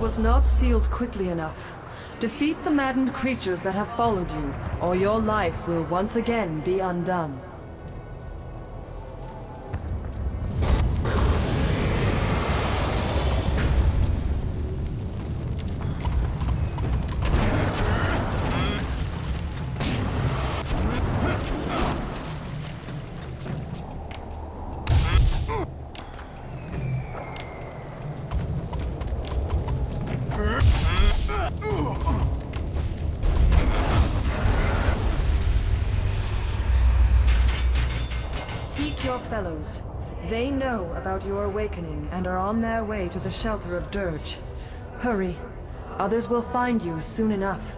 was not sealed quickly enough. Defeat the maddened creatures that have followed you, or your life will once again be undone. Your fellows. They know about your awakening and are on their way to the shelter of Dirge. Hurry. Others will find you soon enough.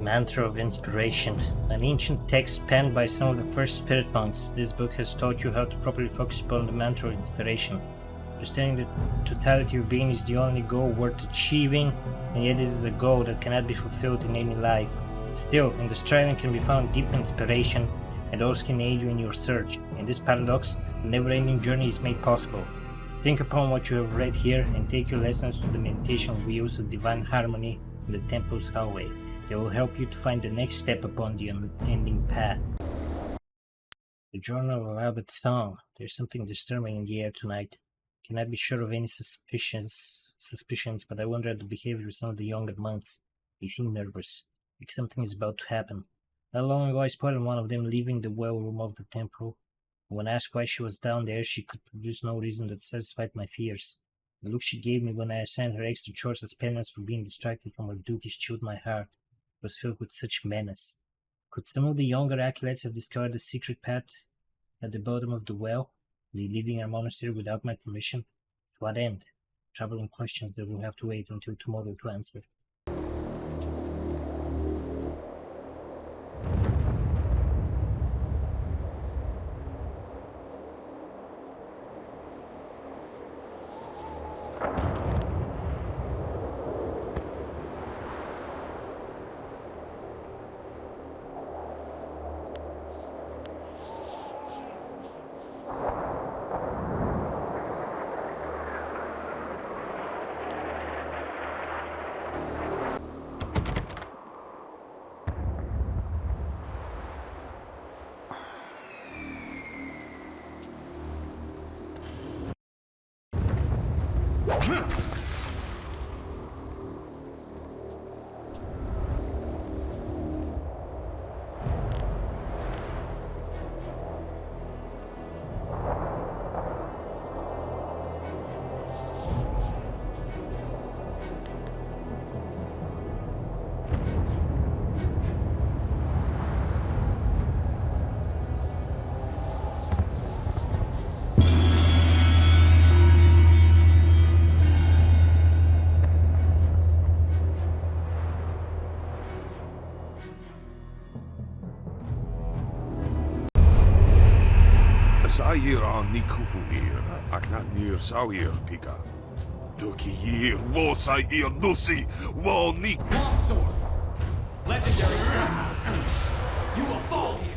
Mantra of Inspiration, an ancient text penned by some of the first spirit monks. This book has taught you how to properly focus upon the mantra of inspiration. Understanding the totality of being is the only goal worth achieving, and yet it is a goal that cannot be fulfilled in any life. Still, in the striving can be found deep inspiration, and those can aid you in your search. In this paradox, the never-ending journey is made possible. Think upon what you have read here, and take your lessons to the meditation wheels of divine harmony in the temple's hallway. They will help you to find the next step upon the unending path. The Journal of Albert Song. There's something disturbing in the air tonight. Cannot be sure of any suspicions, but I wonder at the behavior of some of the younger monks. They seem nervous, like something is about to happen. Not long ago I spotted one of them leaving the well room of the temple. When asked why she was down there, she could produce no reason that satisfied my fears. The look she gave me when I assigned her extra chores as penance for being distracted from her duties chilled my heart. Was filled with such menace. Could some of the younger acolytes have discovered the secret path at the bottom of the well, leaving our monastery without my permission? To what end? Troubling questions that we'll have to wait until tomorrow to answer. Sair an Nikufumir, Aknatnir Sawir Pika. Tukir, Wosair Lucy, Walnik. Longsword! Legendary strike! You will fall here!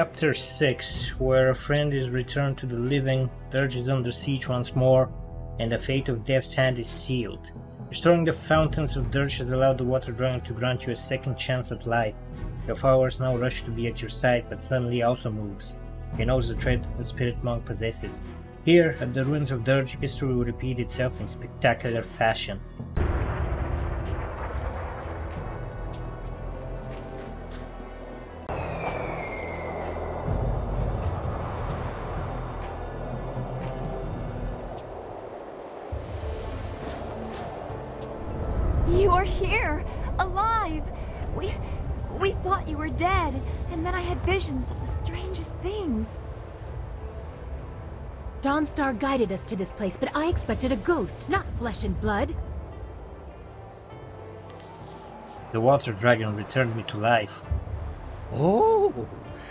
Chapter 6, where a friend is returned to the living, Dirge is under siege once more, and the fate of Death's Hand is sealed. Restoring the fountains of Dirge has allowed the Water Dragon to grant you a second chance at life. Your followers now rush to be at your side, but suddenly also moves. He knows the threat the Spirit Monk possesses. Here, at the ruins of Dirge, history will repeat itself in spectacular fashion. You're here, alive! We thought you were dead, and then I had visions of the strangest things. Dawnstar guided us to this place, but I expected a ghost, not flesh and blood. The Water Dragon returned me to life. Oh,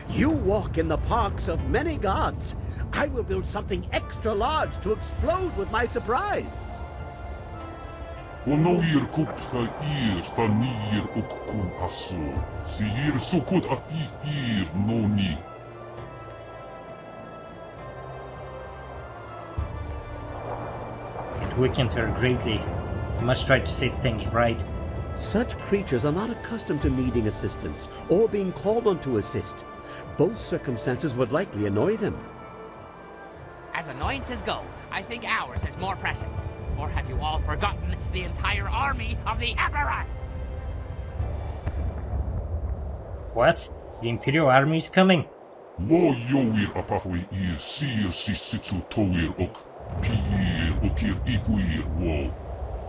you walk in the parks of many gods. I will build something extra large to explode with my surprise. ونوير كوب ثائير ثانير أككم أسو سيير سكوت أثيثير نوني. It weakened her greatly. I must try to set things right. Such creatures are not accustomed to needing assistance or being called on to assist. Both circumstances would likely annoy them. As annoyances go, I think ours is more pressing. Or have you all forgotten the entire army of the Emperor? What? The Imperial army is coming? Wo yoir apafwe ir sir sisitsu toir ok piir okir ifuir wo.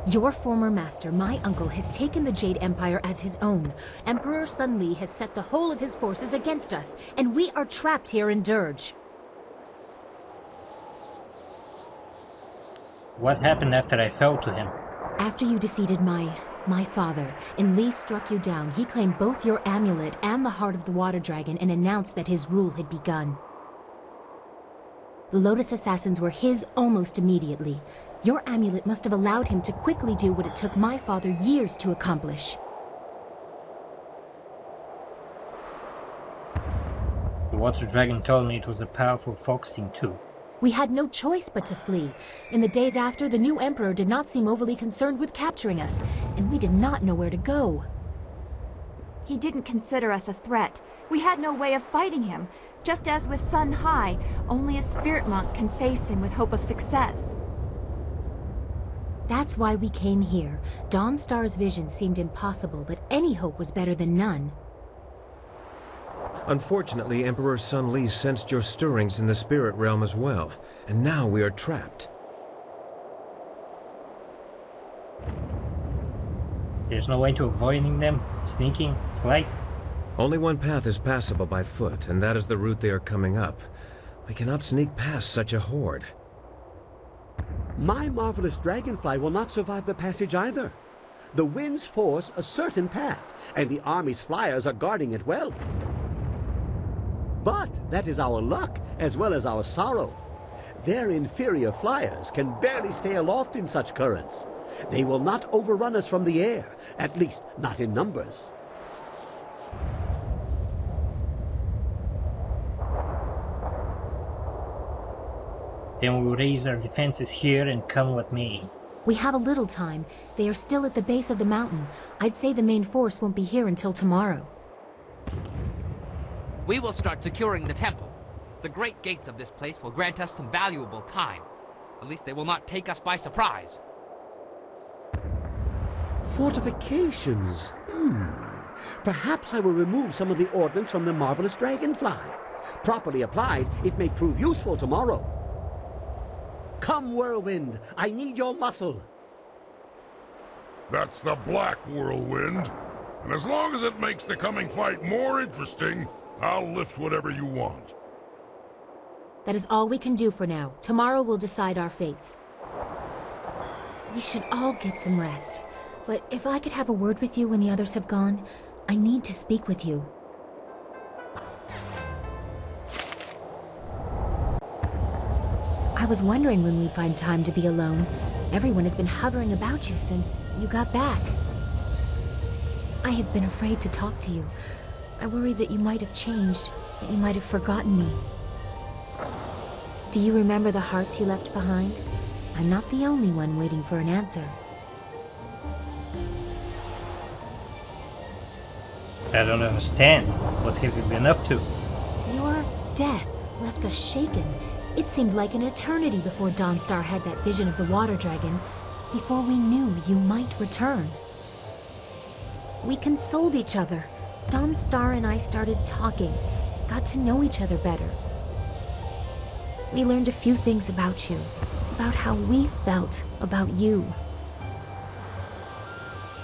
Your former master, my uncle, has taken the Jade Empire as his own. Emperor Sun Li has set the whole of his forces against us, and we are trapped here in Dirge. What happened after I fell to him? After you defeated my father, and Li struck you down, he claimed both your amulet and the heart of the Water Dragon and announced that his rule had begun. The Lotus Assassins were his almost immediately. Your amulet must have allowed him to quickly do what it took my father years to accomplish. The Water Dragon told me it was a powerful foxing too. We had no choice but to flee. In the days after, the new Emperor did not seem overly concerned with capturing us, and we did not know where to go. He didn't consider us a threat. We had no way of fighting him. Just as with Sun Hai, only a spirit monk can face him with hope of success. That's why we came here. Dawnstar's vision seemed impossible, but any hope was better than none. Unfortunately, Emperor Sun Li sensed your stirrings in the spirit realm as well, and now we are trapped. There's no way to avoiding them? Sneaking? Flight? Only one path is passable by foot, and that is the route they are coming up. We cannot sneak past such a horde. My marvelous dragonfly will not survive the passage either. The winds force a certain path, and the army's flyers are guarding it well. But that is our luck, as well as our sorrow. Their inferior flyers can barely stay aloft in such currents. They will not overrun us from the air, at least not in numbers. Then we'll raise our defenses here and come what may. We have a little time. They are still at the base of the mountain. I'd say the main force won't be here until tomorrow. We will start securing the temple. The great gates of this place will grant us some valuable time. At least they will not take us by surprise. Fortifications? Perhaps I will remove some of the ordnance from the marvelous dragonfly. Properly applied, it may prove useful tomorrow. Come, Whirlwind, I need your muscle. That's the Black Whirlwind. And as long as it makes the coming fight more interesting, I'll lift whatever you want. That is all we can do for now. Tomorrow we'll decide our fates. We should all get some rest. But if I could have a word with you when the others have gone, I need to speak with you. I was wondering when we'd find time to be alone. Everyone has been hovering about you since you got back. I have been afraid to talk to you. I worried that you might have changed. that you might have forgotten me. Do you remember the hearts you left behind? I'm not the only one waiting for an answer. I don't understand. What have you been up to? Your death left us shaken. It seemed like an eternity before Dawnstar had that vision of the water dragon, before we knew you might return. We consoled each other. Dawnstar and I started talking, got to know each other better. We learned a few things about you, about how we felt about you.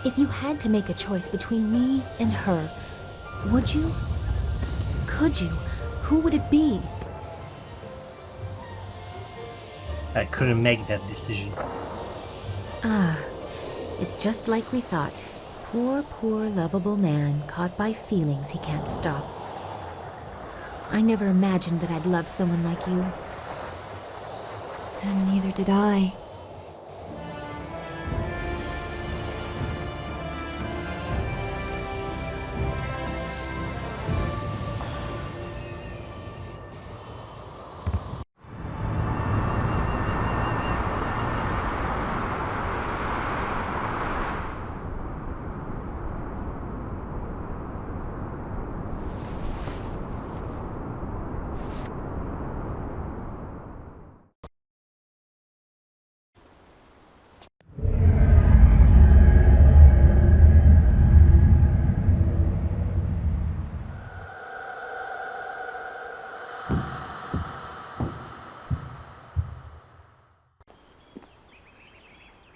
If you had to make a choice between me and her, would you? Could you? Who would it be? I couldn't make that decision. Ah, it's just like we thought. Poor, poor, lovable man caught by feelings he can't stop. I never imagined that I'd love someone like you. And neither did I.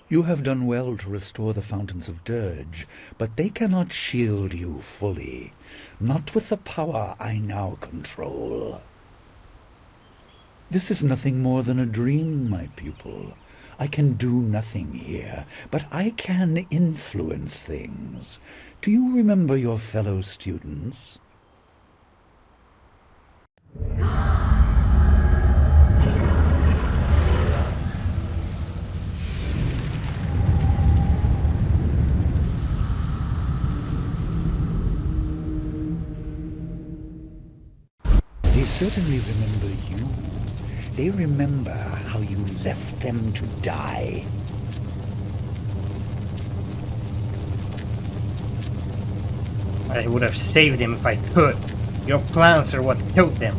You have done well to restore the fountains of Dirge, but they cannot shield you fully, not with the power I now control. This is nothing more than a dream, my pupil. I can do nothing here, but I can influence things. Do you remember your fellow students? They certainly remember you. They remember how you left them to die. I would have saved them if I could. Your plans are what killed them.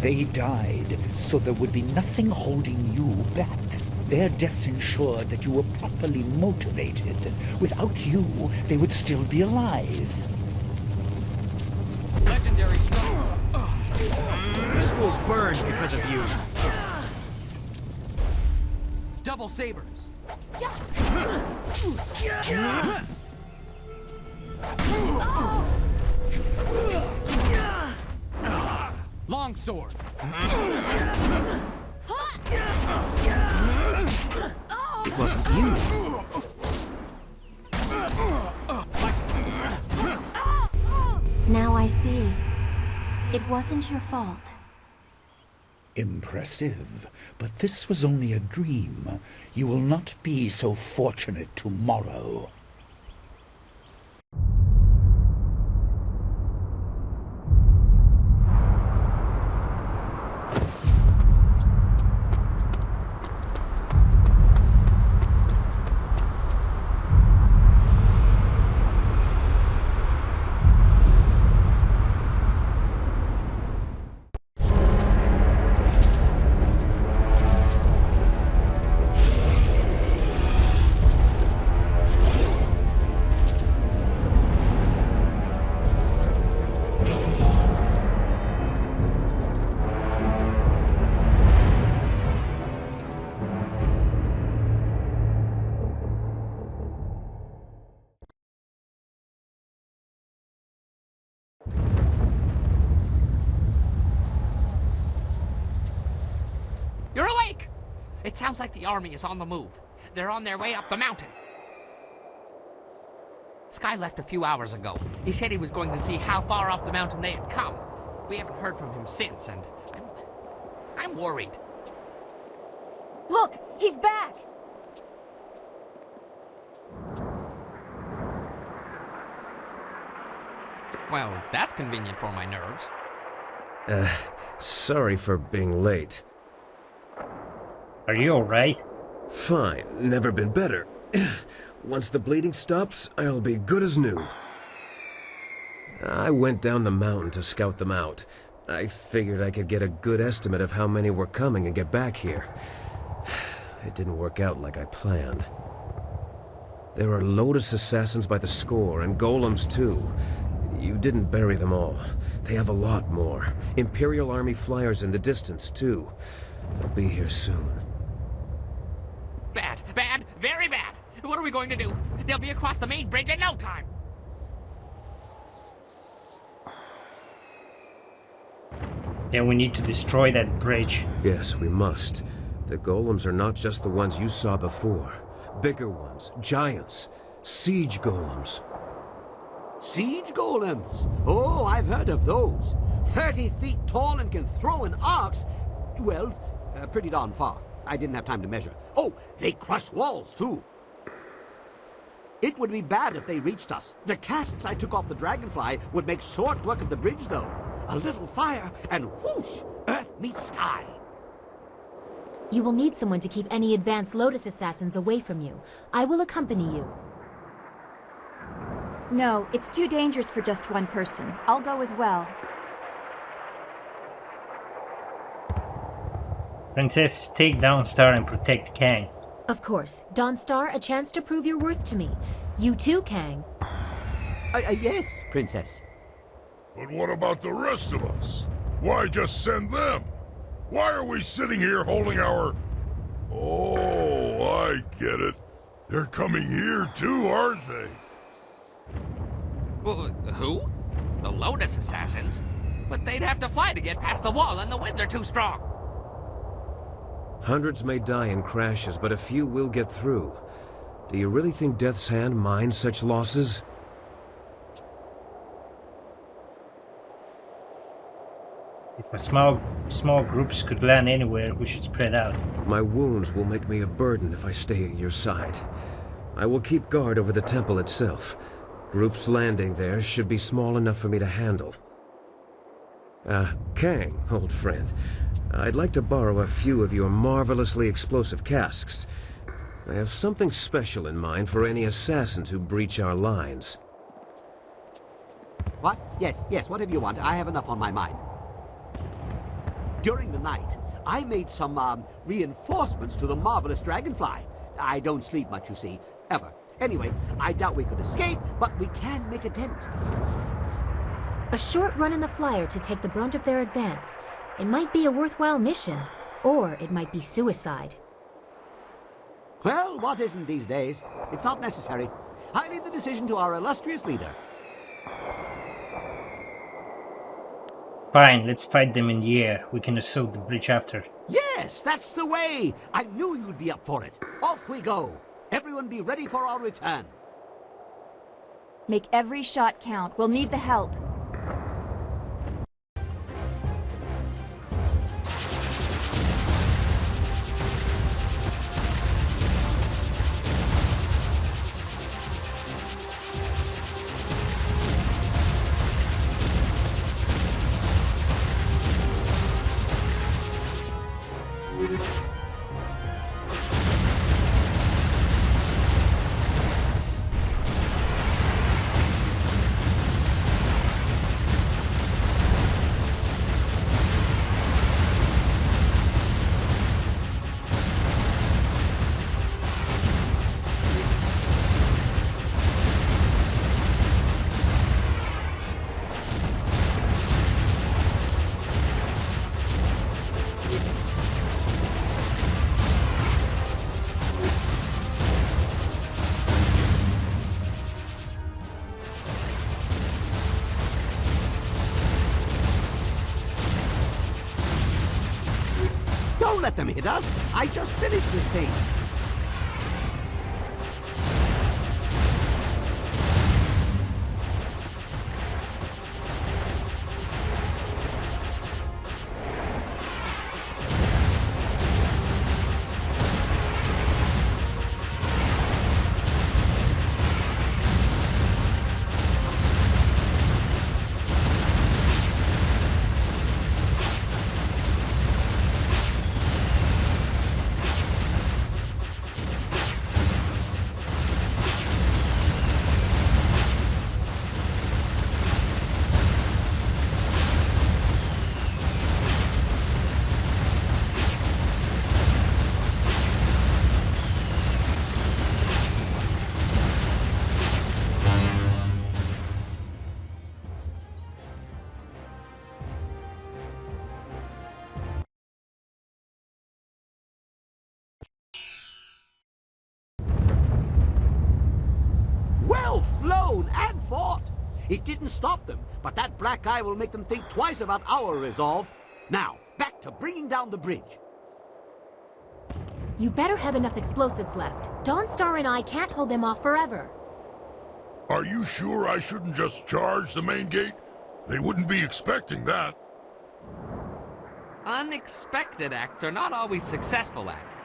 They died, so there would be nothing holding you back. Their deaths ensured that you were properly motivated. Without you, they would still be alive. Legendary strike. This will burn because of you. Double sabers. Long sword. It wasn't you. Now I see. It wasn't your fault. Impressive, but this was only a dream. You will not be so fortunate tomorrow. You're awake! It sounds like the army is on the move. They're on their way up the mountain. Sky left a few hours ago. He said he was going to see how far up the mountain they had come. We haven't heard from him since, and I'm worried. Look! He's back! Well, that's convenient for my nerves. Sorry for being late. Are you alright? Fine, never been better. Once the bleeding stops, I'll be good as new. I went down the mountain to scout them out. I figured I could get a good estimate of how many were coming and get back here. It didn't work out like I planned. There are Lotus assassins by the score, and golems too. You didn't bury them all. They have a lot more. Imperial Army flyers in the distance too. They'll be here soon. Bad, bad, very bad. What are we going to do? They'll be across the main bridge in no time. Then we need to destroy that bridge. Yes, we must. The golems are not just the ones you saw before. Bigger ones, giants, siege golems. Siege golems? Oh, I've heard of those. 30 feet tall and can throw in arcs. Well, pretty darn far. I didn't have time to measure. Oh, they crush walls, too. It would be bad if they reached us. The casts I took off the Dragonfly would make short work of the bridge, though. A little fire, and whoosh, earth meets sky. You will need someone to keep any advanced Lotus assassins away from you. I will accompany you. No, it's too dangerous for just one person. I'll go as well. Princess, take Dawnstar and protect Kang. Of course. Dawnstar, a chance to prove your worth to me. You too, Kang. Yes, Princess. But what about the rest of us? Why just send them? Why are we sitting here holding our... Oh, I get it. They're coming here too, aren't they? Who? The Lotus assassins? But they'd have to fly to get past the wall, and the winds are too strong. Hundreds may die in crashes, but a few will get through. Do you really think Death's Hand minds such losses? If a small groups could land anywhere, we should spread out. My wounds will make me a burden if I stay at your side. I will keep guard over the temple itself. Groups landing there should be small enough for me to handle. Kang, old friend. I'd like to borrow a few of your marvelously explosive casks. I have something special in mind for any assassins who breach our lines. What? Yes, whatever you want. I have enough on my mind. During the night, I made some, reinforcements to the marvelous Dragonfly. I don't sleep much, you see, ever. Anyway, I doubt we could escape, but we can make a dent. A short run in the flyer to take the brunt of their advance. It might be a worthwhile mission, or it might be suicide. Well, what isn't these days? It's not necessary. I leave the decision to our illustrious leader. Fine, let's fight them in the air. We can assault the bridge after. Yes, that's the way! I knew you'd be up for it. Off we go. Everyone be ready for our return. Make every shot count. We'll need the help. Don't let them hit us. I just finished this thing. It didn't stop them, but that black eye will make them think twice about our resolve. Now, back to bringing down the bridge. You better have enough explosives left. Dawnstar and I can't hold them off forever. Are you sure I shouldn't just charge the main gate? They wouldn't be expecting that. Unexpected acts are not always successful acts.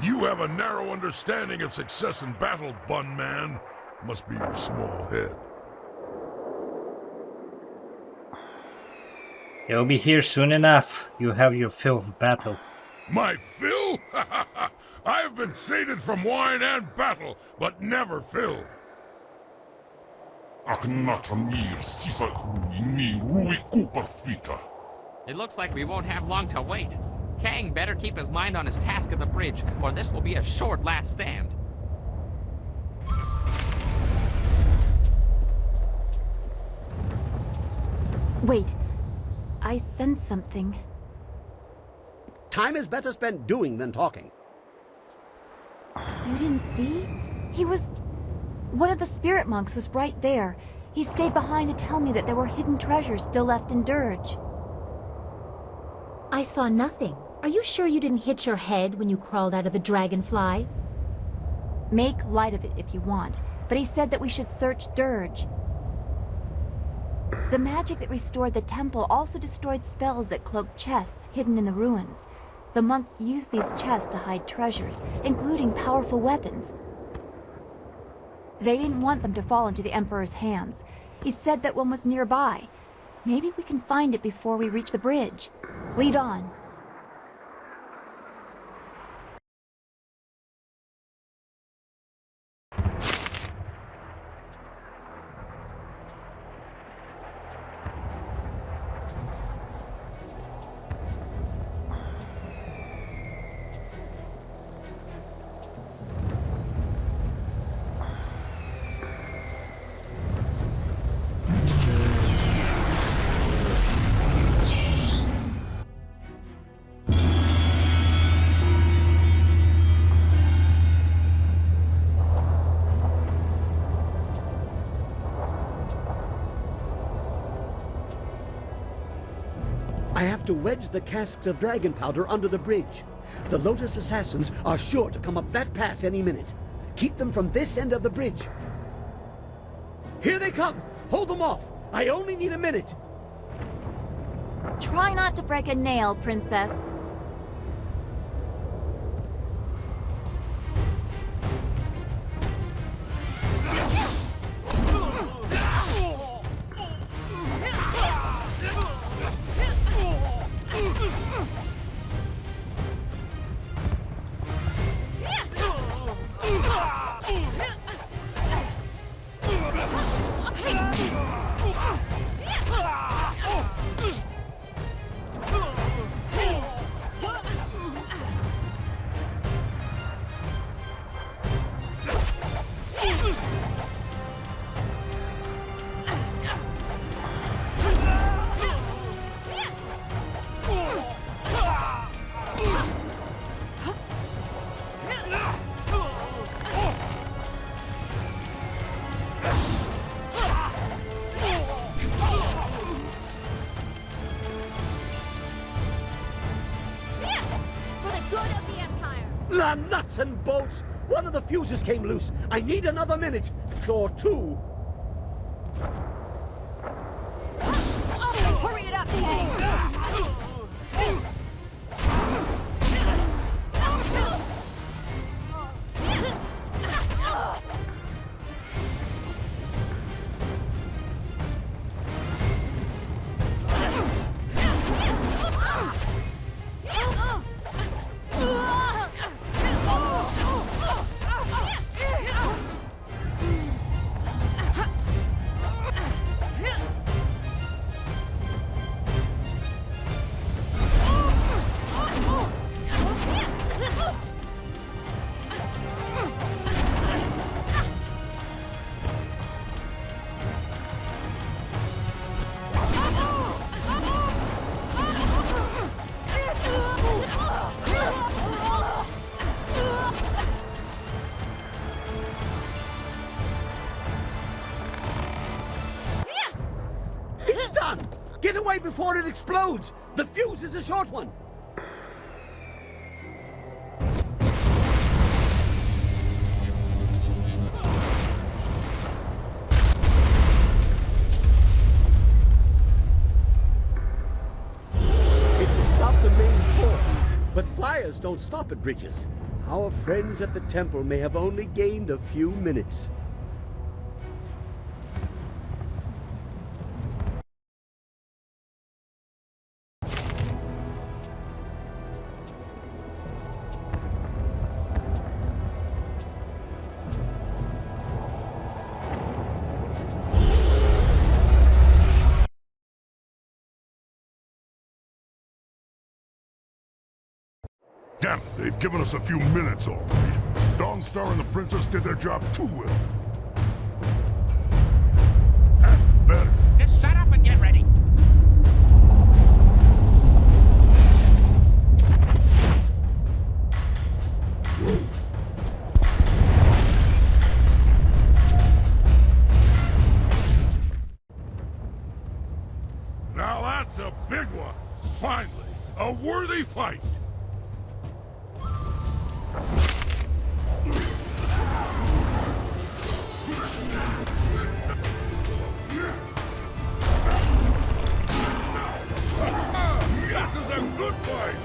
You have a narrow understanding of success in battle, Bun Man. Must be your small head. He'll be here soon enough. You have your fill of battle. My fill? I have been sated from wine and battle, but never fill. It looks like we won't have long to wait. Kang better keep his mind on his task at the bridge, or this will be a short last stand. Wait. I sense something. Time is better spent doing than talking. You didn't see? One of the spirit monks was right there. He stayed behind to tell me that there were hidden treasures still left in Dirge. I saw nothing. Are you sure you didn't hit your head when you crawled out of the dragonfly? Make light of it if you want, but he said that we should search Dirge. The magic that restored the temple also destroyed spells that cloaked chests hidden in the ruins. The monks used these chests to hide treasures, including powerful weapons. They didn't want them to fall into the Emperor's hands. He said that one was nearby. Maybe we can find it before we reach the bridge. Lead on. I have to wedge the casks of dragon powder under the bridge. The Lotus assassins are sure to come up that pass any minute. Keep them from this end of the bridge. Here they come! Hold them off! I only need a minute! Try not to break a nail, Princess. La nuts and bolts! One of the fuses came loose. I need another minute. Or two. Hurry it up, Kang! away before it explodes! The fuse is a short one! It will stop the main force, but flyers don't stop at bridges. Our friends at the temple may have only gained a few minutes. Damn it, they've given us a few minutes already. Dangstar and the Princess did their job too well. That's better. Just shut up and get ready. Now that's a big one. Finally, a worthy fight. This is a good fight!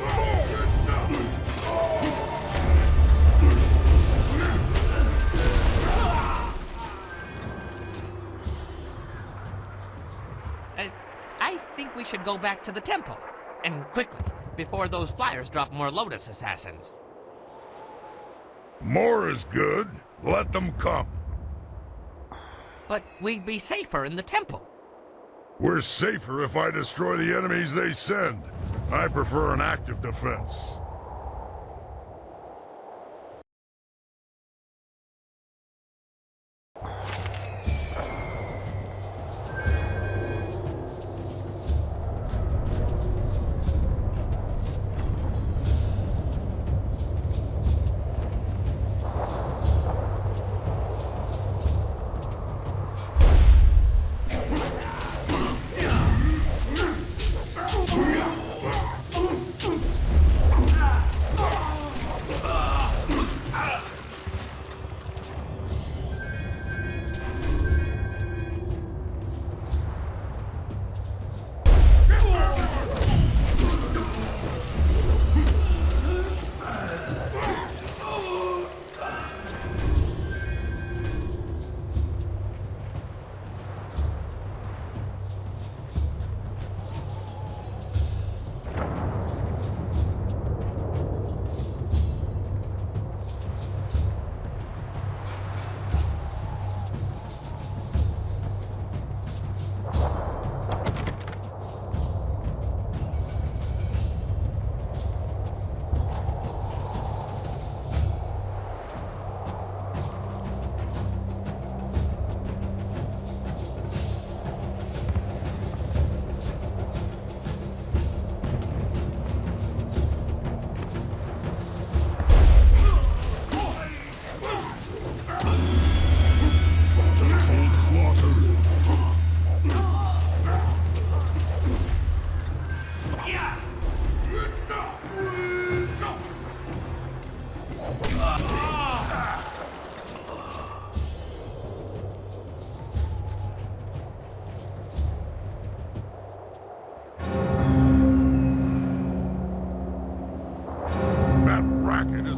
I think we should go back to the temple. And quickly, before those flyers drop more Lotus assassins. More is good. Let them come. But we'd be safer in the temple. We're safer if I destroy the enemies they send. I prefer an active defense.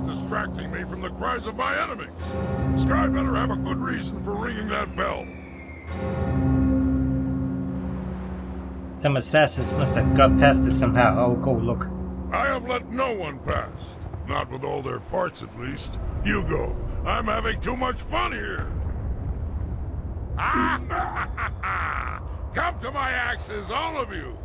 Distracting me from the cries of my enemies. Sky better have a good reason for ringing that bell. Some assassins must have got past this somehow. I'll go look. I have let no one past. Not with all their parts, at least. You go. I'm having too much fun here. Come to my axes, all of you.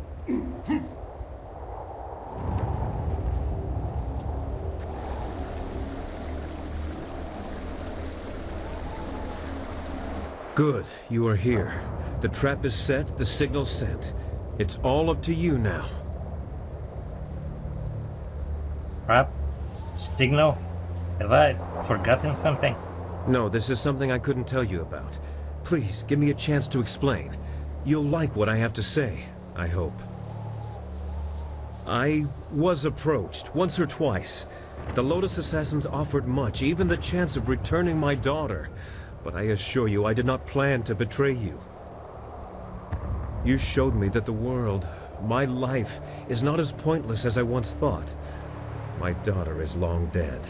Good, you are here. The trap is set, the signal sent. It's all up to you now. Trap? Signal? Have I forgotten something? No, this is something I couldn't tell you about. Please, give me a chance to explain. You'll like what I have to say. I hope. I was approached, once or twice. The Lotus Assassins offered much, even the chance of returning my daughter. But I assure you, I did not plan to betray you. You showed me that the world, my life, is not as pointless as I once thought. My daughter is long dead.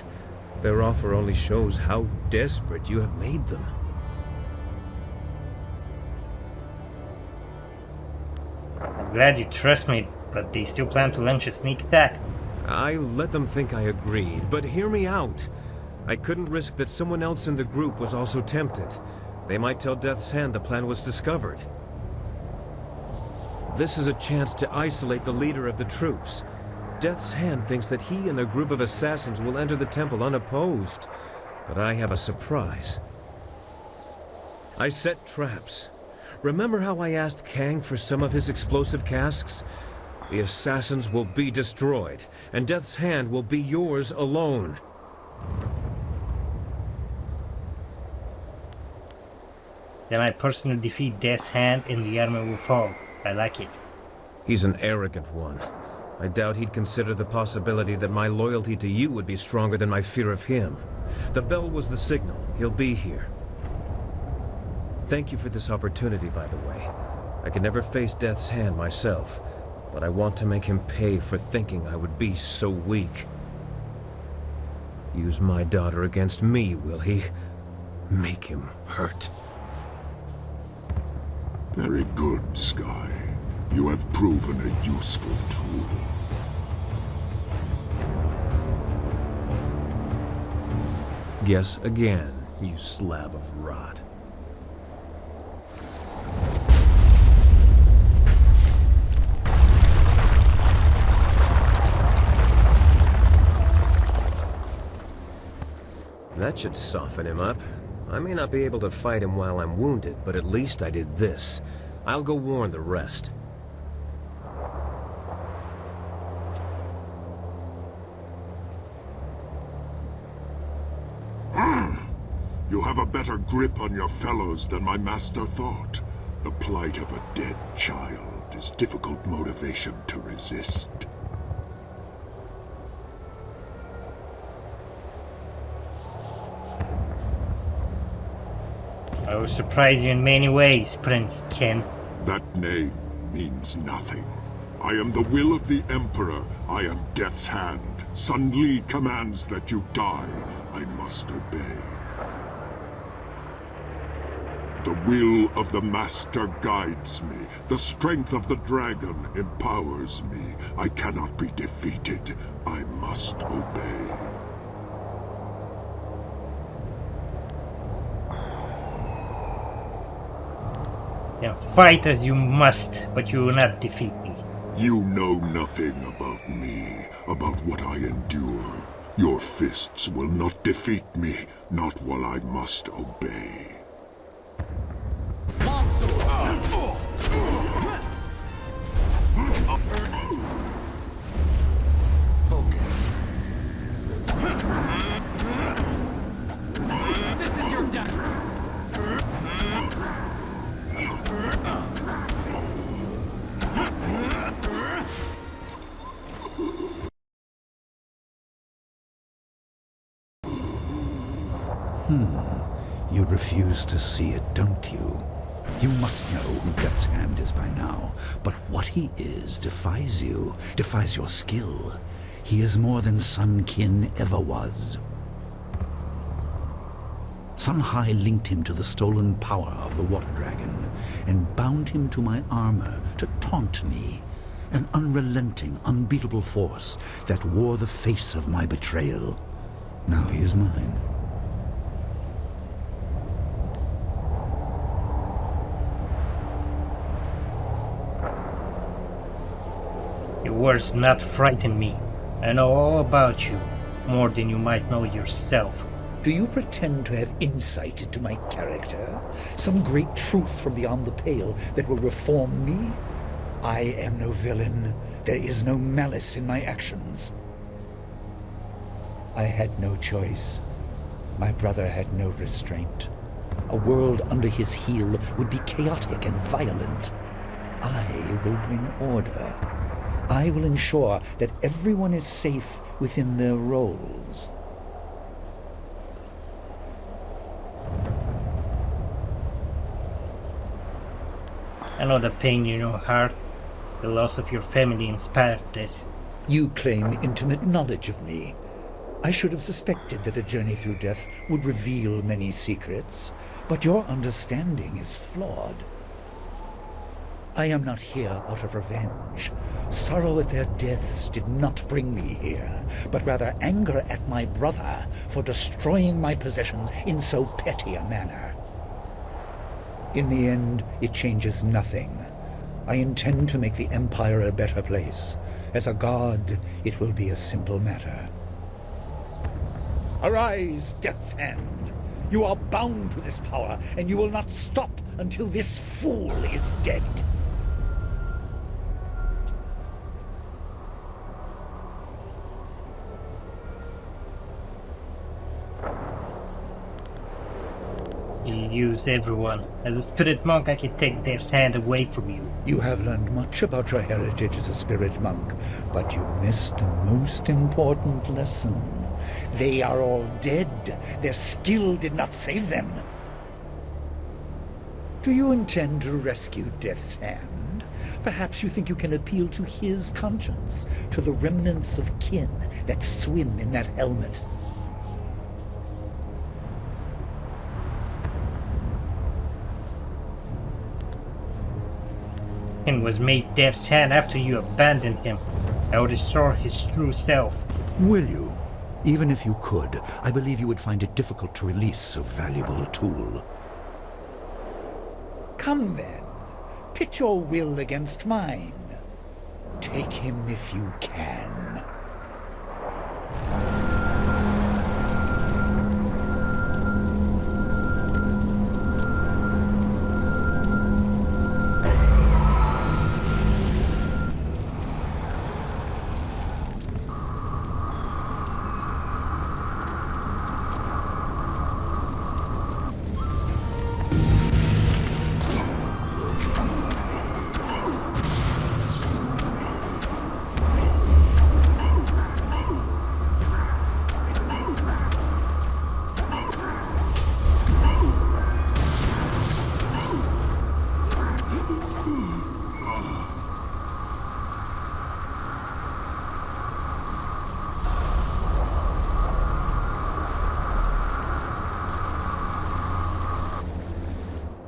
Their offer only shows how desperate you have made them. I'm glad you trust me, but they still plan to launch a sneak attack. I let them think I agreed, but hear me out. I couldn't risk that someone else in the group was also tempted. They might tell Death's Hand the plan was discovered. This is a chance to isolate the leader of the troops. Death's Hand thinks that he and a group of assassins will enter the temple unopposed. But I have a surprise. I set traps. Remember how I asked Kang for some of his explosive casks? The assassins will be destroyed, and Death's Hand will be yours alone. Then I personally defeat Death's Hand and the army will fall. I like it. He's an arrogant one. I doubt he'd consider the possibility that my loyalty to you would be stronger than my fear of him. The bell was the signal. He'll be here. Thank you for this opportunity, by the way. I could never face Death's Hand myself, but I want to make him pay for thinking I would be so weak. Use my daughter against me, will he? Make him hurt. Very good, Sky. You have proven a useful tool. Guess again, you slab of rot. That should soften him up. I may not be able to fight him while I'm wounded, but at least I did this. I'll go warn the rest. You have a better grip on your fellows than my master thought. The plight of a dead child is difficult motivation to resist. I will surprise you in many ways, Prince Ken. That name means nothing. I am the will of the Emperor. I am Death's Hand. Sun Li commands that you die. I must obey. The will of the Master guides me. The strength of the dragon empowers me. I cannot be defeated. I must obey. Then fight as you must, but you will not defeat me. You know nothing about me, about what I endure. Your fists will not defeat me, not while I must obey. Longsword! Focus. This is your death! You refuse to see it, don't you? You must know who Death's Hand is by now, but what he is defies you, defies your skill. He is more than Sun Qin ever was. Sun Hai linked him to the stolen power of the Water Dragon, and bound him to my armor to taunt me. An unrelenting, unbeatable force that wore the face of my betrayal. Now he is mine. Your words do not frighten me. I know all about you, more than you might know yourself. Do you pretend to have insight into my character? Some great truth from beyond the pale that will reform me? I am no villain. There is no malice in my actions. I had no choice. My brother had no restraint. A world under his heel would be chaotic and violent. I will bring order. I will ensure that everyone is safe within their roles. I know the pain in your heart. The loss of your family inspired this. You claim intimate knowledge of me. I should have suspected that a journey through death would reveal many secrets, but your understanding is flawed. I am not here out of revenge. Sorrow at their deaths did not bring me here, but rather anger at my brother for destroying my possessions in so petty a manner. In the end, it changes nothing. I intend to make the Empire a better place. As a god, it will be a simple matter. Arise, Death's Hand! You are bound to this power, and you will not stop until this fool is dead. You use everyone. As a spirit monk, I can take Death's Hand away from you. You have learned much about your heritage as a spirit monk, but you missed the most important lesson. They are all dead. Their skill did not save them. Do you intend to rescue Death's Hand? Perhaps you think you can appeal to his conscience, to the remnants of kin that swim in that helmet. And was made Death's Hand after you abandoned him. I will restore his true self. Will you? Even if you could, I believe you would find it difficult to release so valuable a tool. Come then. Pit your will against mine. Take him if you can.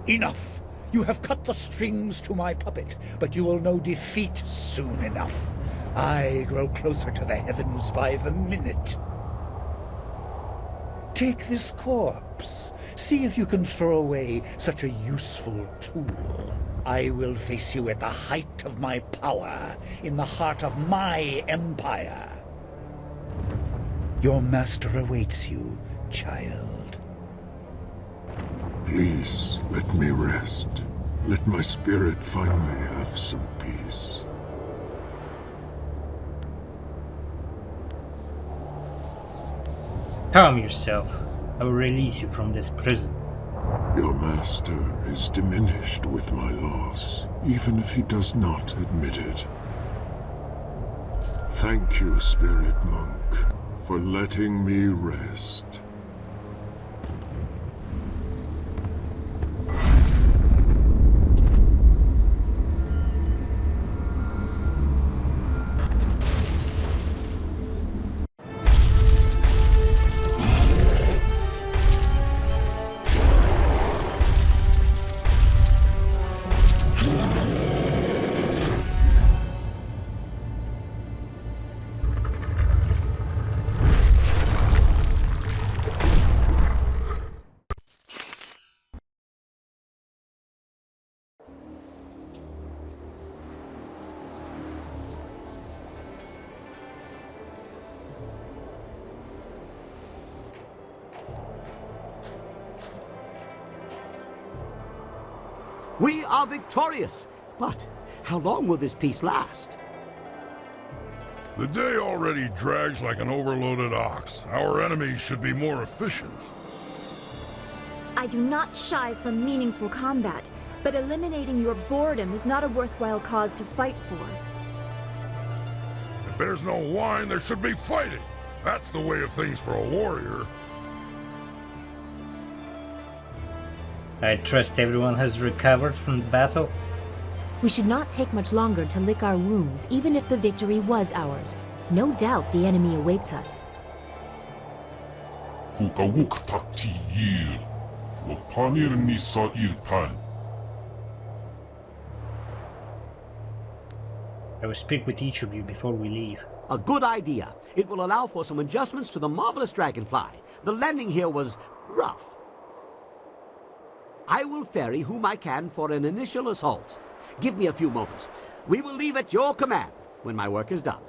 Enough! You have cut the strings to my puppet, but you will know defeat soon enough. I grow closer to the heavens by the minute. Take this corpse. See if you can throw away such a useful tool. I will face you at the height of my power, in the heart of my empire. Your master awaits you, child. Please, let me rest. Let my spirit finally have some peace. Calm yourself. I will release you from this prison. Your master is diminished with my loss, even if he does not admit it. Thank you, spirit monk, for letting me rest. We are victorious! But how long will this peace last? The day already drags like an overloaded ox. Our enemies should be more efficient. I do not shy from meaningful combat, But eliminating your boredom is not a worthwhile cause to fight for. If there's no wine, there should be fighting. That's the way of things for a warrior. I trust everyone has recovered from the battle. We should not take much longer to lick our wounds, even if the victory was ours. No doubt the enemy awaits us. I will speak with each of you before we leave. A good idea. It will allow for some adjustments to the marvelous dragonfly. The landing here was rough. I will ferry whom I can for an initial assault. Give me a few moments. We will leave at your command when my work is done.